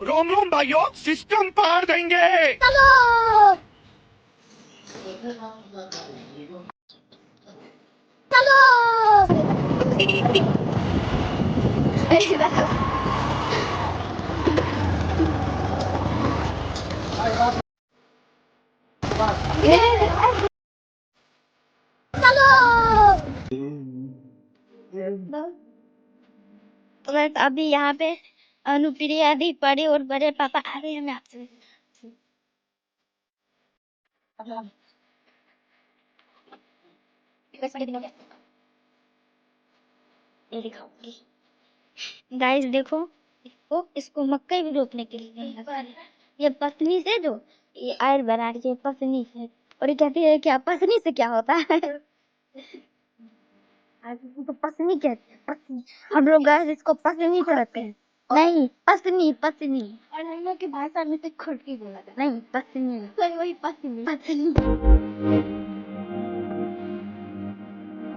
रोम रोम भाइयों, सिस्टम पार देंगे। चलो चलो बस अभी यहाँ पे अनुप्रिया दी पड़े और बड़े पापा आ रहे हैं। मैं आपसे ये दिखाऊंगी। गाइस देखो, इसको मक्का भी रोकने के लिए नहीं लगा। ये पसनी से जो ये आयल बना रही है पसनी से, और ये कहती है क्या पसनी से क्या होता है। आज इसको पसनी कहते हैं, पसनी। हम लोग गाइस इसको पसनी कहते हैं। नहीं, पसनी पसनी। और हम लोग की भाषा में से खुरपी बोला जाता है। नहीं, पसनी। वही पसनी पसनी।